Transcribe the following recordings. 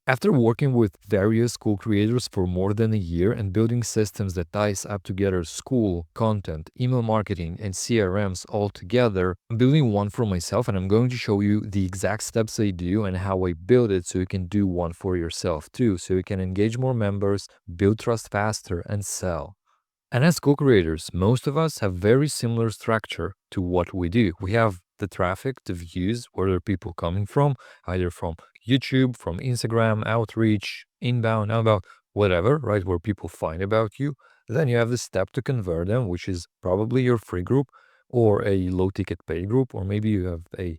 After working with various Skool creators for more than a year and building systems that ties up together Skool, content, email marketing, and CRMs all together, I'm building one for myself, and I'm going to show you the exact steps I do and how I build it so you can do one for yourself too, so you can engage more members, build trust faster, and sell. And as co-creators, most of us have very similar structure to what we do. We have the traffic, the views, where are people coming from, either from YouTube, from Instagram, outreach, inbound, outbound, whatever, right, where people find about you. Then you have the step to convert them, which is probably your free group or a low ticket pay group, or maybe you have a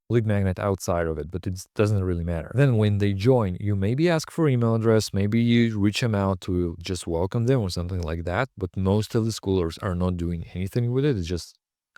lead magnet outside of it, but it doesn't really matter. Then when they join, you maybe ask for email address, maybe you reach them out to just welcome them or something like that. But most of the schoolers are not doing anything with it. It's just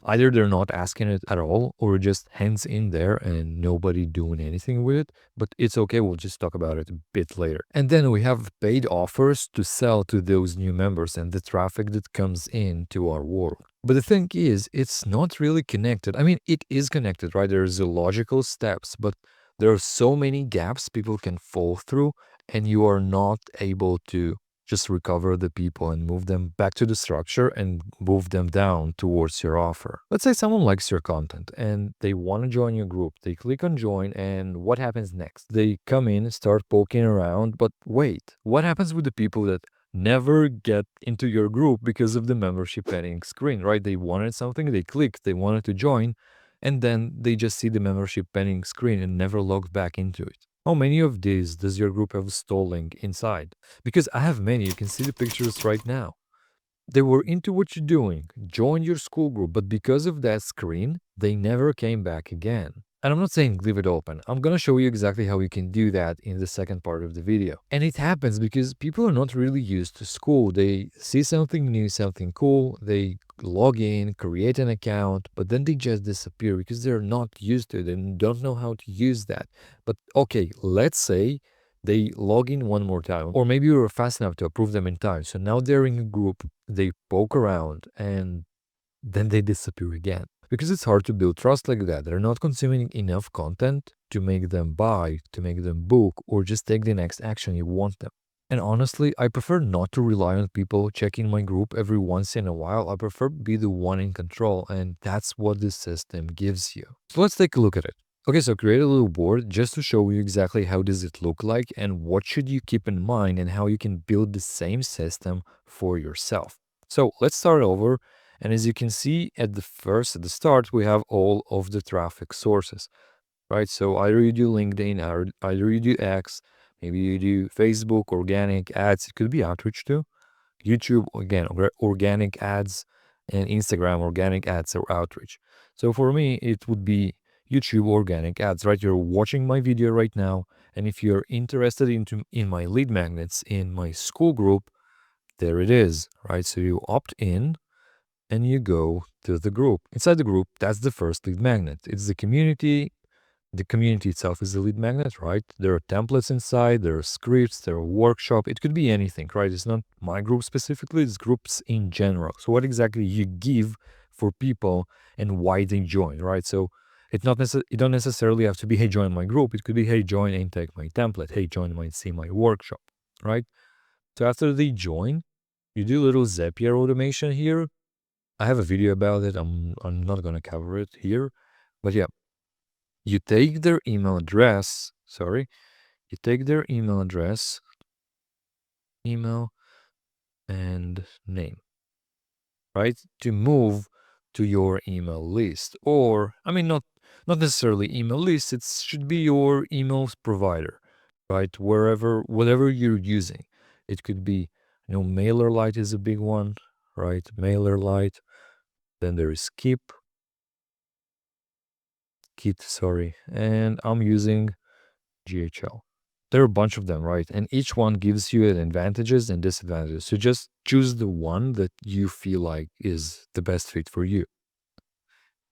either they're not asking it at all or just hands in there and nobody doing anything with it. But it's okay. We'll just talk about it a bit later. And then we have paid offers to sell to those new members and the traffic that comes into our world. But the thing is, it's not really connected. I mean, it is connected, right? There's a logical steps, but there are so many gaps people can fall through, and you are not able to just recover the people and move them back to the structure and move them down towards your offer. Let's say someone likes your content and they want to join your group. They click on join, and what happens next? They come in, start poking around, but wait, what happens with the people that never get into your group because of the membership pending screen, right? They wanted something, they clicked, they wanted to join, and then they just see the membership pending screen and never log back into it. How many of these does your group have stalling inside? Because I have many, you can see the pictures right now. They were into what you're doing, joined your Skool group, but because of that screen, they never came back again. And I'm not saying leave it open. I'm gonna show you exactly how you can do that in the second part of the video. And it happens because people are not really used to Skool. They see something new, something cool, they log in, create an account, but then they just disappear because they're not used to it and don't know how to use that. But okay, let's say they log in one more time, or maybe you were fast enough to approve them in time. So now they're in a group, they poke around, and then they disappear again. Because it's hard to build trust like that. They're not consuming enough content to make them buy, to make them book, or just take the next action you want them. And honestly, I prefer not to rely on people checking my group every once in a while. I prefer be the one in control, and that's what this system gives you. So let's take a look at it. Okay, so create a little board just to show you exactly how does it look like and what should you keep in mind and how you can build the same system for yourself. So let's start over. And as you can see at the start, we have all of the traffic sources, right? So either you do LinkedIn, or either you do X, maybe you do Facebook, organic ads. It could be outreach too. YouTube, again, organic ads, and Instagram, organic ads or outreach. So for me, it would be YouTube organic ads, right? You're watching my video right now. And if you're interested in my lead magnets in my Skool group, there it is, right? So you opt in and you go to the group. Inside the group, that's the first lead magnet. It's the community. The community itself is the lead magnet, right? There are templates inside, there are scripts, there are workshop. It could be anything, right? It's not my group specifically, it's groups in general. So what exactly you give for people and why they join, right? So it don't necessarily have to be, hey, join my group. It could be, hey, join and take my template. Hey, join and see my workshop, right? So after they join, you do a little Zapier automation here. I have a video about it. I'm not going to cover it here. But yeah, you take their email address. You take their email address, email, and name, right? To move to your email list. Or, I mean, not necessarily email list. It should be your email provider, right? Whatever you're using. It could be, MailerLite is a big one, right? MailerLite. Then there is Kit, and I'm using GHL. There are a bunch of them, right? And each one gives you advantages and disadvantages. So just choose the one that you feel like is the best fit for you.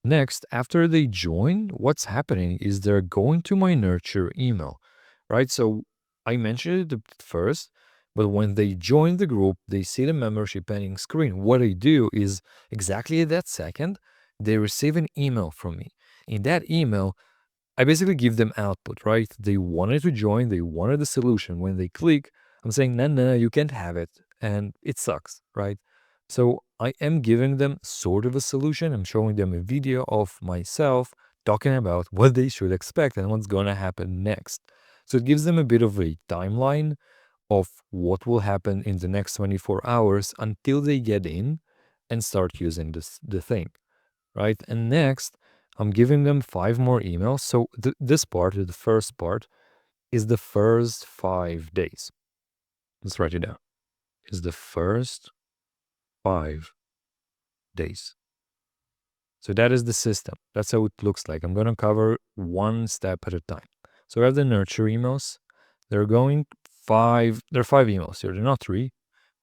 Next, after they join, what's happening is they're going to my nurture email, right? So I mentioned it first, but when they join the group, they see the membership pending screen. What I do is exactly at that second, they receive an email from me. In that email, I basically give them output, right? They wanted to join, they wanted the solution. When they click, I'm saying, no, no, you can't have it. And it sucks, right? So I am giving them sort of a solution. I'm showing them a video of myself talking about what they should expect and what's going to happen next. So it gives them a bit of a timeline of what will happen in the next 24 hours until they get in and start using the thing, right? And next, I'm giving them 5 more emails. So this part, the first part, is the first 5 days. Let's write it down. Is the first 5 days. So that is the system. That's how it looks like. I'm going to cover one step at a time. So I have the nurture emails. They're going there are 5 emails here. They're not 3.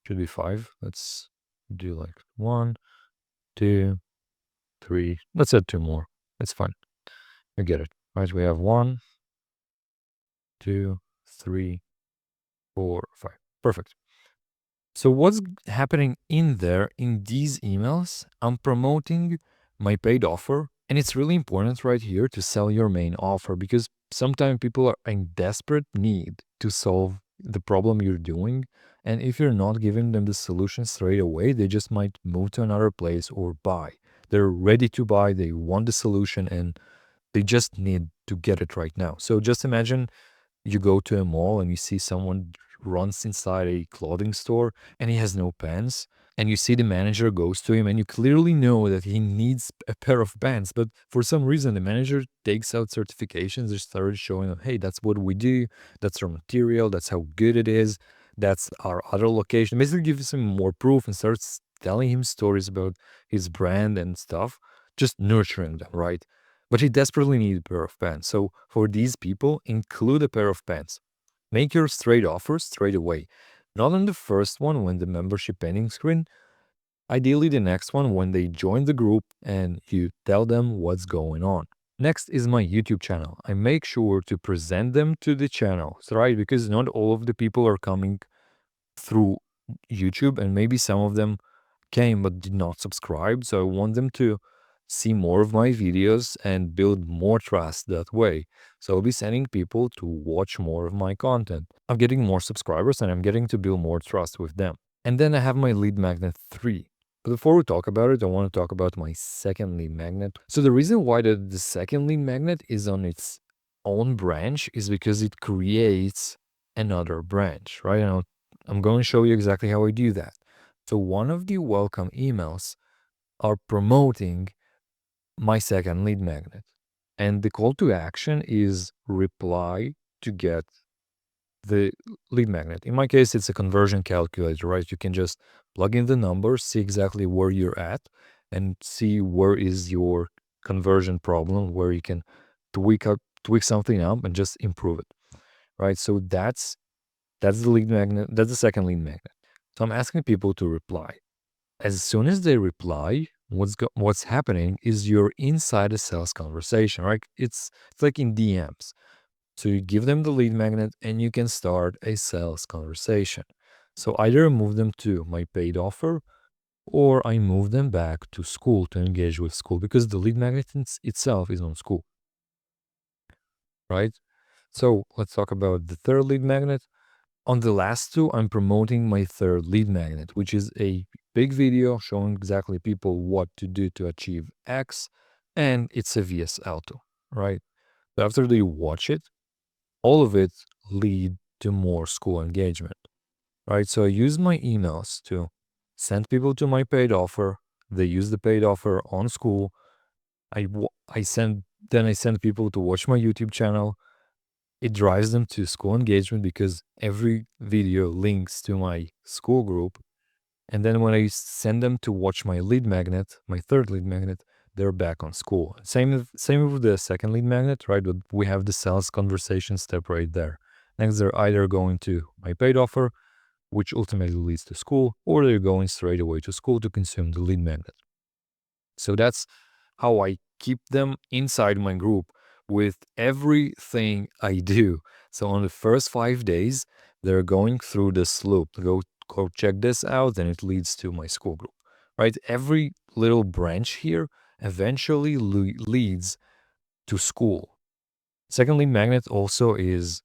Should be 5. Let's do like 1, 2, 3. Let's add 2 more. It's fine. You get it. Right? We have 1, 2, 3, 4, 5. Perfect. So what's happening in there in these emails? I'm promoting my paid offer. And it's really important right here to sell your main offer because sometimes people are in desperate need to solve the problem you're doing. And if you're not giving them the solution straight away, they just might move to another place or buy. They're ready to buy, they want the solution, and they just need to get it right now. So just imagine you go to a mall and you see someone runs inside a clothing store and he has no pants, and you see the manager goes to him and you clearly know that he needs a pair of pants, but for some reason the manager takes out certifications. They started showing him, hey, that's what we do, that's our material, that's how good it is, that's our other location. Basically gives him more proof and starts telling him stories about his brand and stuff, just nurturing them, right? But he desperately needs a pair of pants. So for these people, include a pair of pants. Make your straight offers straight away. Not on the first one when the membership ending screen. Ideally the next one when they join the group and you tell them what's going on. Next is my YouTube channel. I make sure to present them to the channel, right? Because not all of the people are coming through YouTube, and maybe some of them came but did not subscribe. So I want them to see more of my videos and build more trust that way. So I'll be sending people to watch more of my content. I'm getting more subscribers and I'm getting to build more trust with them. And then I have my lead magnet 3. But before we talk about it, I want to talk about my second lead magnet. So the reason why the second lead magnet is on its own branch is because it creates another branch, right? And I'm going to show you exactly how I do that. So one of the welcome emails are promoting my second lead magnet. And the call to action is reply to get the lead magnet. In my case, it's a conversion calculator, right? You can just plug in the numbers, see exactly where you're at, and see where is your conversion problem, where you can tweak something up and just improve it, right? So that's the lead magnet. That's the second lead magnet. So I'm asking people to reply. As soon as they reply, what's happening is you're inside a sales conversation, right? It's like in DMs. So you give them the lead magnet and you can start a sales conversation. So either I move them to my paid offer or I move them back to Skool to engage with Skool because the lead magnet itself is on Skool, right? So let's talk about the third lead magnet. On the last two, I'm promoting my third lead magnet, which is a big video showing exactly people what to do to achieve X, and it's a VSL tool, right? So after they watch it, all of it lead to more Skool engagement, right? So I use my emails to send people to my paid offer. They use the paid offer on Skool. I send people to watch my YouTube channel. It drives them to Skool engagement because every video links to my Skool group. And then when I send them to watch my lead magnet, my third lead magnet, they're back on Skool. Same with the second lead magnet, right? But we have the sales conversation step right there. Next, they're either going to my paid offer, which ultimately leads to Skool, or they're going straight away to Skool to consume the lead magnet. So that's how I keep them inside my group with everything I do. So on the first 5 days, they're going through this loop. Go check this out, and it leads to my Skool group, right? Every little branch here eventually leads to Skool. Secondly, Magnet also is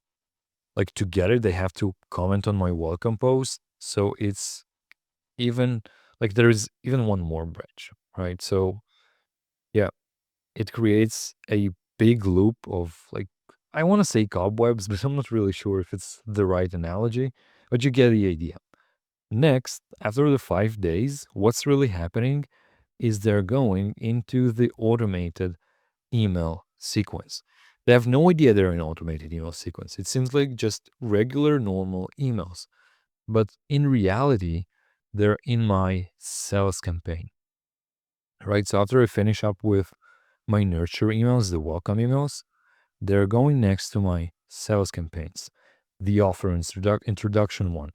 like, to get it, they have to comment on my welcome post. So it's even like there is even one more branch, right? So yeah, it creates a big loop of like, I want to say cobwebs, but I'm not really sure if it's the right analogy, but you get the idea. Next, after the 5 days, what's really happening is they're going into the automated email sequence. They have no idea they're in automated email sequence. It seems like just regular, normal emails. But in reality, they're in my sales campaign, right? So after I finish up with my nurture emails, the welcome emails, they're going next to my sales campaigns, the offer introduction one.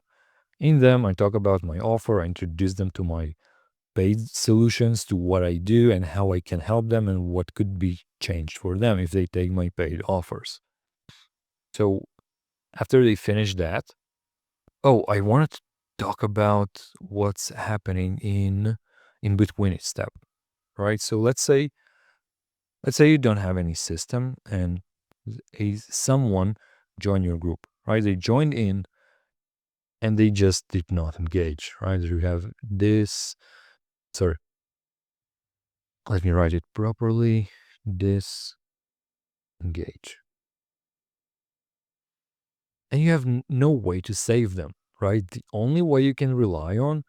In them, I talk about my offer, I introduce them to my paid solutions, to what I do and how I can help them and what could be changed for them if they take my paid offers. So after they finish that, oh, I wanted to talk about what's happening in between each step, right? So let's say you don't have any system and someone joined your group, right? They joined in and they just did not engage, right? You have this, sorry, let me write it properly. Disengage. And you have no way to save them, right? The only way you can rely on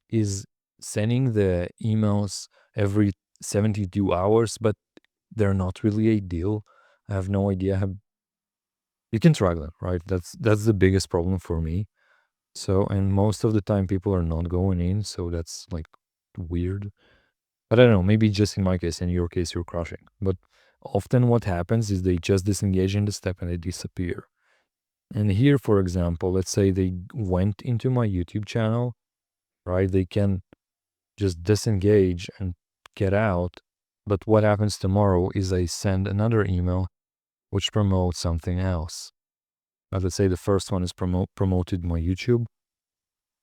is sending the emails every 72 hours, but they're not really ideal. I have no idea how you can track them, right? That's the biggest problem for me. So, and most of the time people are not going in, so that's like weird. But I don't know, maybe just in my case, in your case, you're crushing. But often what happens is they just disengage in the step and they disappear. And here, for example, let's say they went into my YouTube channel, right? They can just disengage and get out. But what happens tomorrow is I send another email which promotes something else. Let's say the first one is promoted my YouTube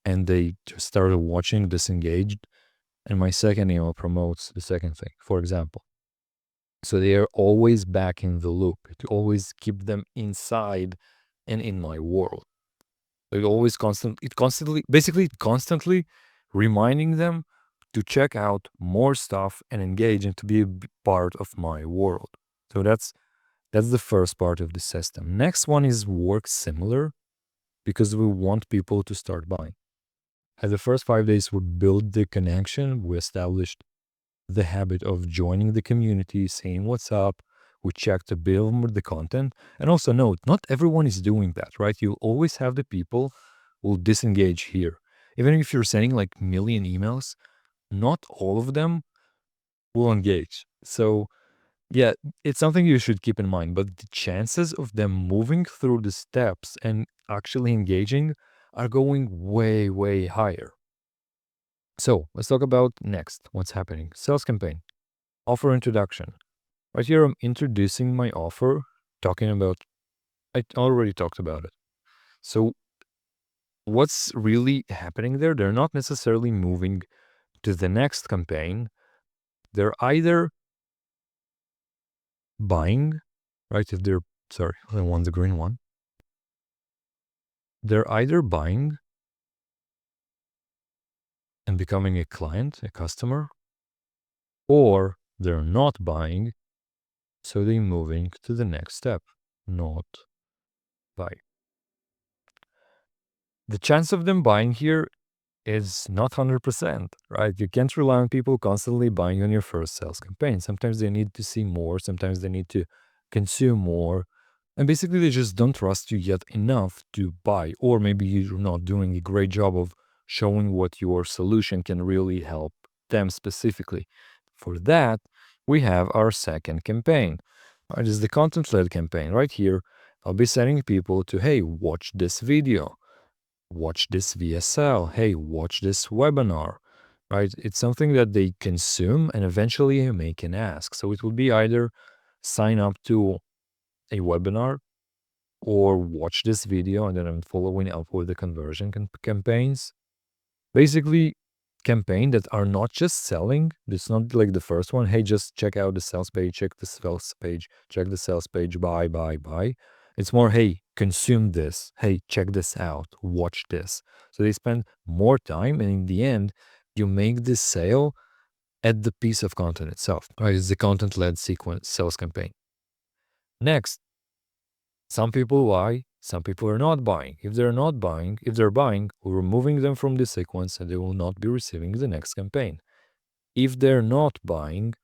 and they just started watching, disengaged, and my second email promotes the second thing, for example. So they are always back in the loop to always keep them inside and in my world. It always constantly reminding them to check out more stuff and engage and to be a part of my world. So that's the first part of the system. Next one is work similar because we want people to start buying. At the first 5 days, we build the connection. We established the habit of joining the community, saying what's up. We check to build the content. And also note, not everyone is doing that, right? You'll always have the people who will disengage here. Even if you're sending like million emails, not all of them will engage. So yeah, it's something you should keep in mind. But the chances of them moving through the steps and actually engaging are going way, way higher. So let's talk about next what's happening. Sales campaign, offer introduction. Right here, I'm introducing my offer, talking about, I already talked about it. So what's really happening there? They're not necessarily moving to the next campaign. They're either buying, right? If they're, sorry, I want the green one. They're either buying and becoming a client, a customer, or they're not buying, so they're moving to the next step, not buy. The chance of them buying here is not 100%, right? You can't rely on people constantly buying on your first sales campaign. Sometimes they need to see more, sometimes they need to consume more. And basically, they just don't trust you yet enough to buy. Or maybe you're not doing a great job of showing what your solution can really help them specifically. For that, we have our second campaign. It is the content-led campaign. Right here, I'll be sending people to, hey, watch this video, watch this VSL, hey, watch this webinar, right? It's something that they consume and eventually make an ask. So it will be either sign up to a webinar or watch this video and then I'm following up with the conversion campaigns. Basically, campaign that are not just selling. It's not like the first one. Hey, just check out the sales page, check the sales page, check the sales page, buy. It's more, hey, consume this. Hey, check this out. Watch this. So they spend more time, and in the end, you make this sale at the piece of content itself. Right? It's the content-led sequence sales campaign. Next, some people buy, some people are not buying. If they're buying, we're removing them from the sequence and they will not be receiving the next campaign. If they're not buying,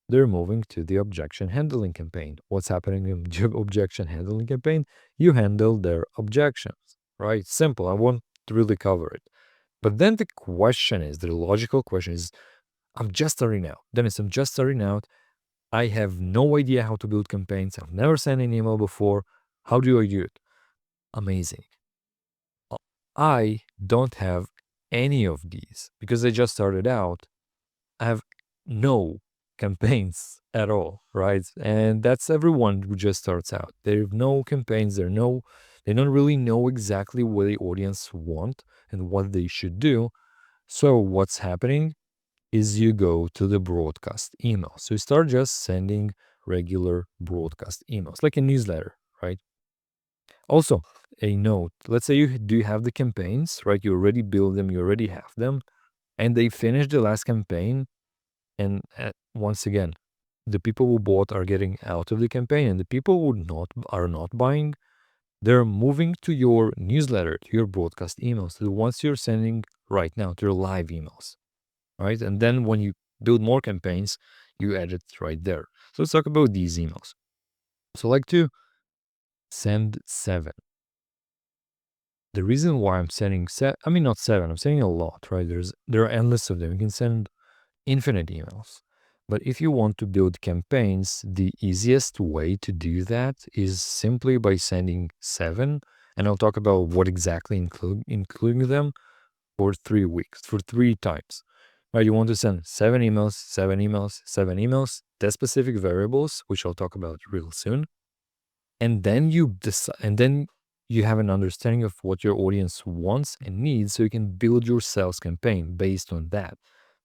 they're moving to the objection handling campaign. What's happening in the objection handling campaign? You handle their objections, right? Simple. I won't really cover it. But then the logical question is, I'm just starting out. Denis, I'm just starting out. I have no idea how to build campaigns. I've never sent an email before. How do I do it? Amazing. I don't have any of these because I just started out. I have no campaigns at all, right? And that's everyone who just starts out. They have no campaigns. They don't really know exactly what the audience want and what they should do. So what's happening is you go to the broadcast email. So you start just sending regular broadcast emails, like a newsletter, right? Also, a note. Let's say you do have the campaigns, right? You already build them, you already have them, and they finish the last campaign. And once again, the people who bought are getting out of the campaign, and the people who are not buying, they're moving to your newsletter, to your broadcast emails, to the ones you're sending right now, to your live emails, right? And then when you build more campaigns, you add it right there. So let's talk about these emails. So I like to send 7. The reason why I'm sending not 7, I'm sending a lot, right? There are endless of them. You can send infinite emails. But if you want to build campaigns, the easiest way to do that is simply by sending 7. And I'll talk about what exactly including them for 3 weeks, for 3 times. Right? You want to send 7 emails, 7 emails, 7 emails, test specific variables, which I'll talk about real soon. And then you decide, and then you have an understanding of what your audience wants and needs, so you can build your sales campaign based on that.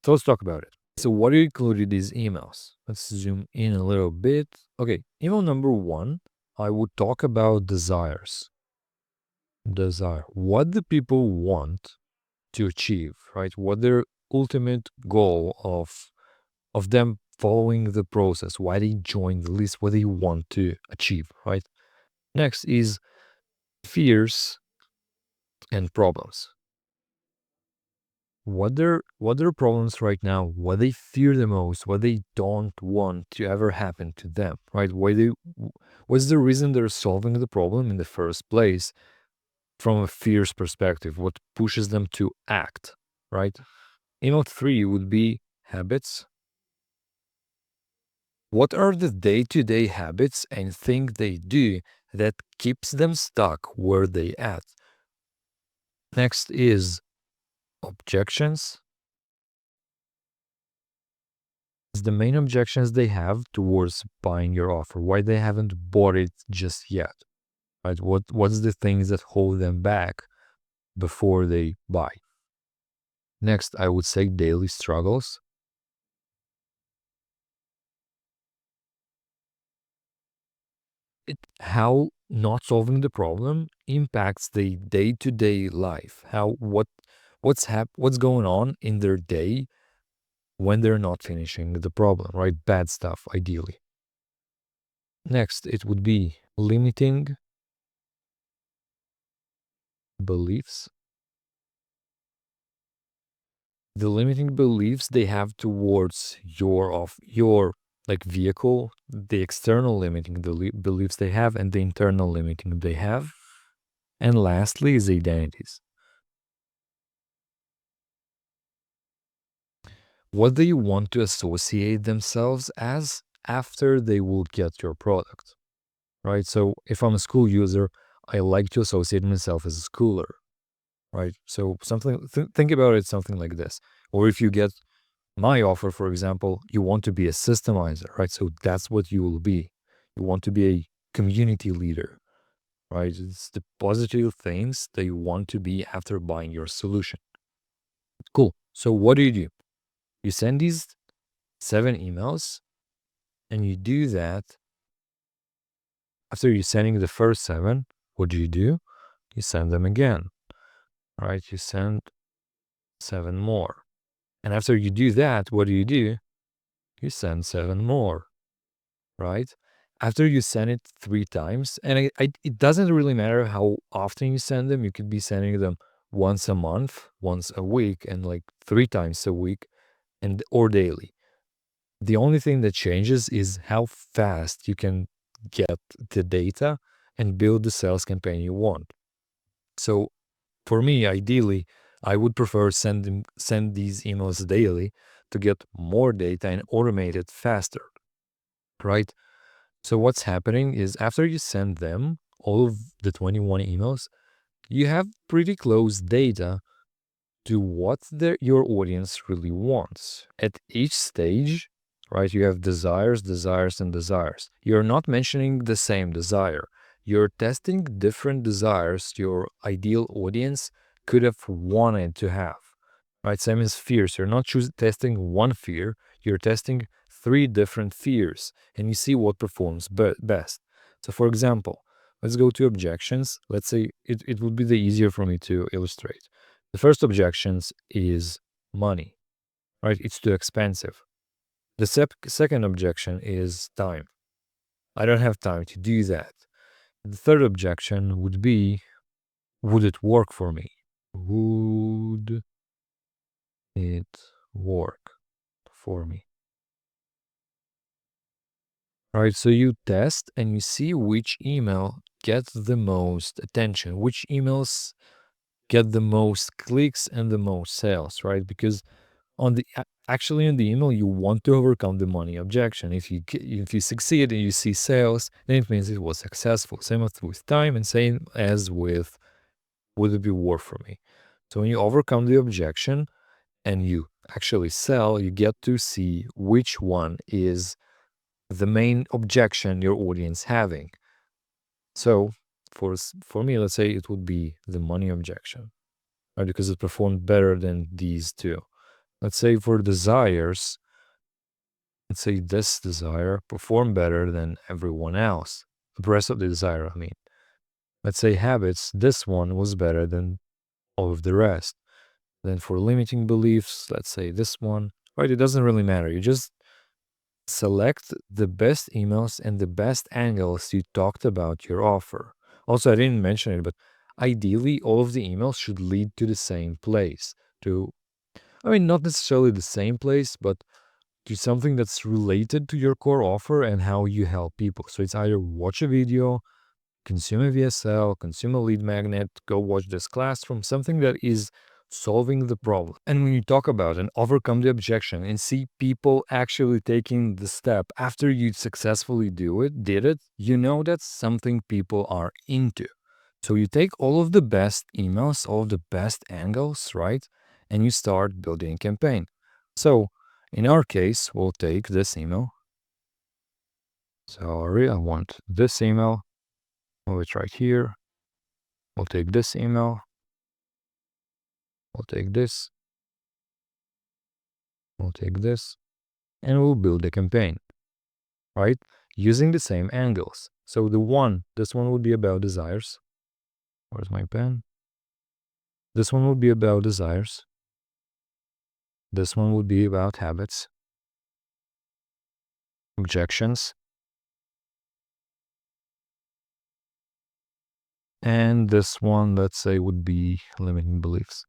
So let's talk about it. So what do you include in these emails? Let's zoom in a little bit. Okay, email number 1, I would talk about desires. Desire. What do people want to achieve, right? What their ultimate goal of them following the process, why they join the list, what they want to achieve, right? Next is fears and problems. What their problems right now, what they fear the most, what they don't want to ever happen to them, right? What's the reason they're solving the problem in the first place from a fears perspective? What pushes them to act, right? Email 3 would be habits. What are the day-to-day habits and things they do that keeps them stuck where they at? Next is objections. The main objections they have towards buying your offer, why they haven't bought it just yet, right? What's the things that hold them back before they buy? Next, I would say daily struggles. How not solving the problem impacts the day-to-day life. What's going on in their day when they're not finishing the problem, right? Bad stuff, ideally. Next, it would be limiting beliefs. The limiting beliefs they have towards your like vehicle, the external limiting beliefs they have, and the internal limiting they have. And lastly is identities. What do you want to associate themselves as after they will get your product, right? So if I'm a Skool user, I like to associate myself as a schooler, right? So think about it something like this. Or if you get my offer, for example, you want to be a systemizer, right? So that's what you will be. You want to be a community leader, right? It's the positive things that you want to be after buying your solution. Cool. So what do? You send these 7 emails, and you do that. After you sending the first 7, what do? You send them again, right? You send 7 more. And after you do that, what do? You send 7 more, right? After you send it 3 times, and it doesn't really matter how often you send them. You could be sending them once a month, once a week, and like 3 times a week, and or daily. The only thing that changes is how fast you can get the data and build the sales campaign you want. So for me, ideally, I would prefer send these emails daily to get more data and automate it faster, right? So what's happening is after you send them all of the 21 emails, you have pretty close data to what your audience really wants. At each stage, right, you have desires, desires, and desires. You're not mentioning the same desire. You're testing different desires your ideal audience could have wanted to have. Right, same as fears. You're not testing one fear. You're testing 3 different fears, and you see what performs best. So, for example, let's go to objections. Let's say it would be the easier for me to illustrate. The first objections is money, right? It's too expensive. The second objection is time. I don't have time to do that. The third objection would be, would it work for me? Would it work for me? Right, so you test and you see which email gets the most attention, which emails get the most clicks and the most sales, right? Because actually in the email you want to overcome the money objection. If you succeed and you see sales, then it means it was successful. Same as with time, and same as with would it be worth for me. So when you overcome the objection and you actually sell, you get to see which one is the main objection your audience having. So for me, let's say it would be the money objection, right? Because it performed better than these two. Let's say for desires, let's say this desire performed better than everyone else. The rest of the desire, I mean. Let's say habits, this one was better than all of the rest. Then for limiting beliefs, let's say this one, right? It doesn't really matter. You just select the best emails and the best angles you talked about your offer. Also, I didn't mention it, but ideally, all of the emails should lead to the same place. Not necessarily the same place, but to something that's related to your core offer and how you help people. So it's either watch a video, consume a VSL, consume a lead magnet, go watch this class from something that is solving the problem. And when you talk about and overcome the objection and see people actually taking the step after you successfully did it, you know that's something people are into. So you take all of the best emails, all of the best angles, right? And you start building a campaign. So in our case, we'll take this email. Sorry, I want this email. Oh, it's right here. We'll take this email. We'll take this. We'll take this. And we'll build a campaign, right? Using the same angles. So this one would be about desires. Where's my pen? This one would be about desires. This one would be about habits, objections. And this one, let's say, would be limiting beliefs.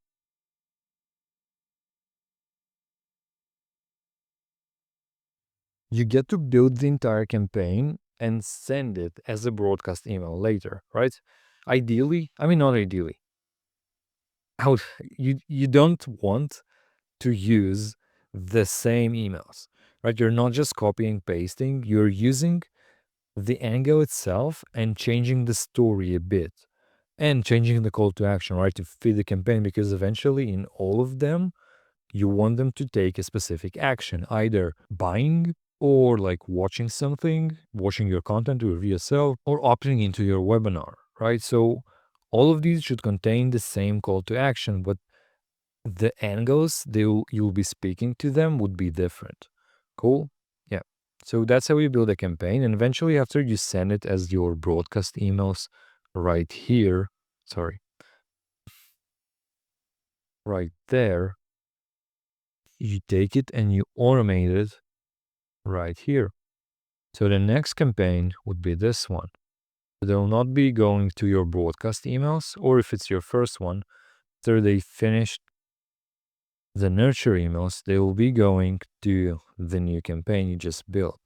You get to build the entire campaign and send it as a broadcast email later, right? Ideally, not ideally. You don't want to use the same emails, right? You're not just copying pasting, you're using the angle itself and changing the story a bit and changing the call to action, right? To fit the campaign, because eventually in all of them, you want them to take a specific action, either buying or like watching something, watching your content to review yourself, or opting into your webinar, right? So all of these should contain the same call to action, but the angles you'll be speaking to them would be different. Cool? Yeah. So that's how you build a campaign. And eventually, after you send it as your broadcast emails right here, sorry, right there, you take it and you automate it right here. So the next campaign would be this one. They'll not be going to your broadcast emails, or if it's your first one, after they finish the nurture emails, they will be going to the new campaign you just built,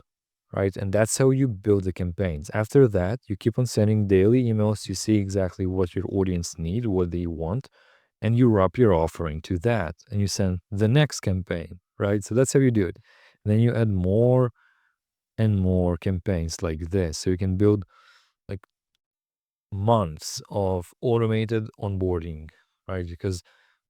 right? And that's how you build the campaigns. After that, you keep on sending daily emails. You see exactly what your audience need, what they want, and you wrap your offering to that, and you send the next campaign, right? So that's how you do it. And then you add more and more campaigns like this, so you can build like months of automated onboarding, right? Because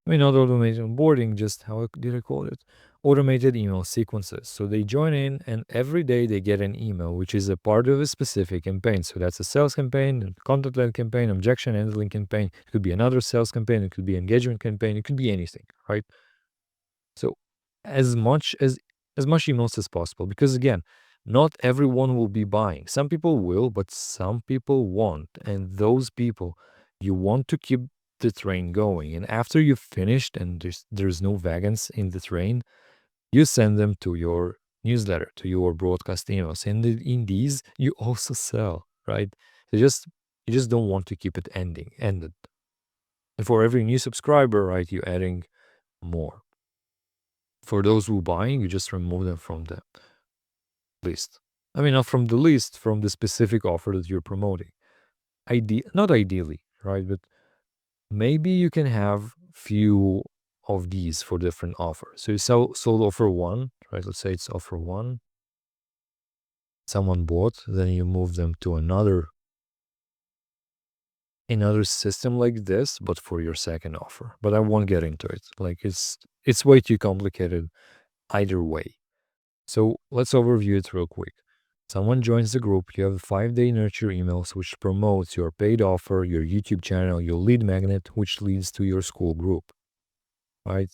not automated onboarding, just how did I call it? Automated email sequences. So they join in and every day they get an email, which is a part of a specific campaign. So that's a sales campaign, a content-led campaign, objection handling campaign. It could be another sales campaign. It could be engagement campaign. It could be anything, right? So as much as much emails as possible, because again, not everyone will be buying. Some people will, but some people won't. And those people, you want to keep the train going. And after you've finished and there's no wagons in the train, you send them to your newsletter, to your broadcast emails. And in these, you also sell, right? So you just don't want to keep it ended. And for every new subscriber, right, you're adding more. For those who buying, you just remove them from the list. I mean, not from the list, from the specific offer that you're promoting. Not ideally, right? But maybe you can have few of these for different offers. So you sold offer one, right? Let's say it's offer one. Someone bought, then you move them to another system like this, but for your second offer. But I won't get into it. Like it's way too complicated either way. So let's overview it real quick. Someone joins the group, you have 5-day nurture emails, which promotes your paid offer, your YouTube channel, your lead magnet, which leads to your Skool group, right?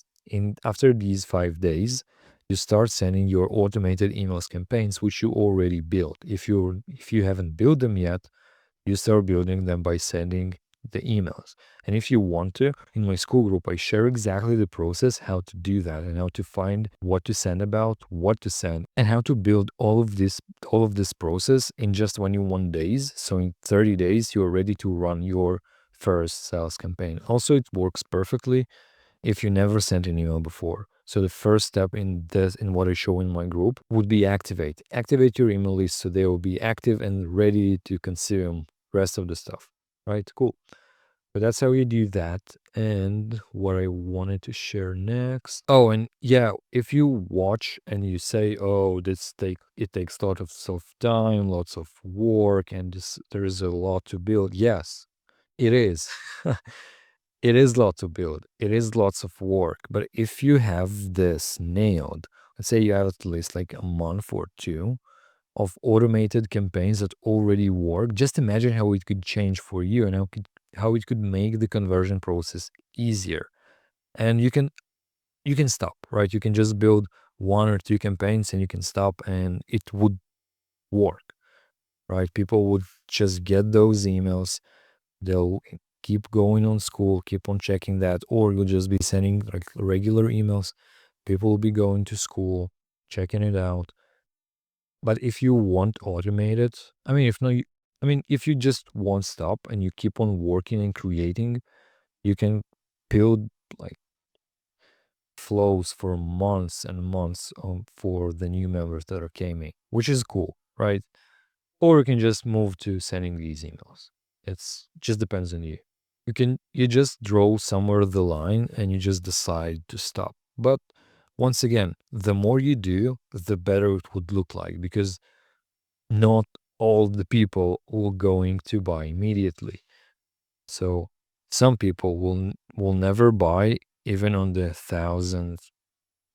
After these 5 days, you start sending your automated emails campaigns, which you already built. If you haven't built them yet, you start building them by sending the emails. And if you want to, in my Skool group, I share exactly the process, how to do that and how to find what to send about, what to send, and how to build all of this process in just 21 days. So in 30 days, you're ready to run your first sales campaign. Also, it works perfectly if you never sent an email before. So the first step in what I show in my group would be activate. Activate your email list so they will be active and ready to consume rest of the stuff. Right? Cool. But that's how you do that. And what I wanted to share next. Oh, and yeah, if you watch and you say, oh, it takes a lot of time, lots of work, and there is a lot to build. Yes, it is. It is lot to build. It is lots of work. But if you have this nailed, let's say you have at least like a month or two of automated campaigns that already work, just imagine how it could change for you and how it could make the conversion process easier. And you can stop, right? You can just build 1 or 2 campaigns and you can stop and it would work, right? People would just get those emails. They'll keep going on Skool, keep on checking that, or you'll just be sending like regular emails. People will be going to Skool, checking it out. But if you want automated, I mean, if you just won't stop and you keep on working and creating, you can build like flows for months and months for the new members that are coming, which is cool, right? Or you can just move to sending these emails. It's just depends on you. You just draw somewhere the line and you just decide to stop. But once again, the more you do, the better it would look like because not all the people will going to buy immediately. So some people will never buy even on the 1,000th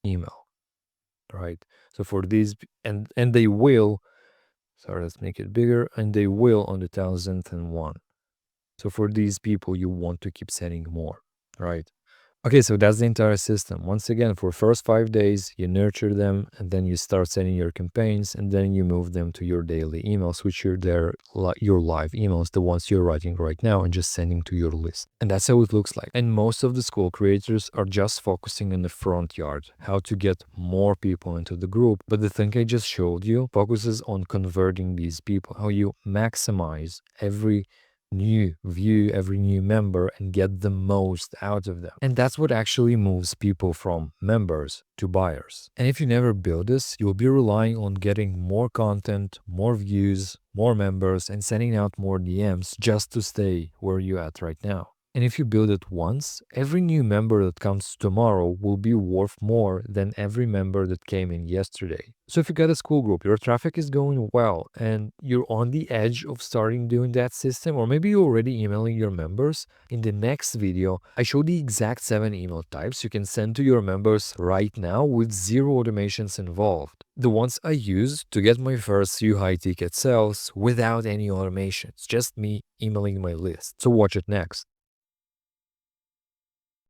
email, right? So for these and they will, sorry, let's make it bigger, and they will on the 1,001. So for these people, you want to keep sending more, right? Okay, so that's the entire system. Once again, for first 5 days, you nurture them, and then you start sending your campaigns, and then you move them to your daily emails, which are your live emails, the ones you're writing right now, and just sending to your list. And that's how it looks like. And most of the Skool creators are just focusing on the front yard, how to get more people into the group. But the thing I just showed you focuses on converting these people, how you maximize every new view, every new member, and get the most out of them. And that's what actually moves people from members to buyers. And if you never build this, you'll be relying on getting more content, more views, more members, and sending out more DMs just to stay where you're at right now. And if you build it once, every new member that comes tomorrow will be worth more than every member that came in yesterday. So if you got a Skool group, your traffic is going well, and you're on the edge of starting doing that system, or maybe you're already emailing your members, in the next video, I show the exact 7 email types you can send to your members right now with zero automations involved. The ones I use to get my first few high ticket sales without any automations, just me emailing my list. So watch it next.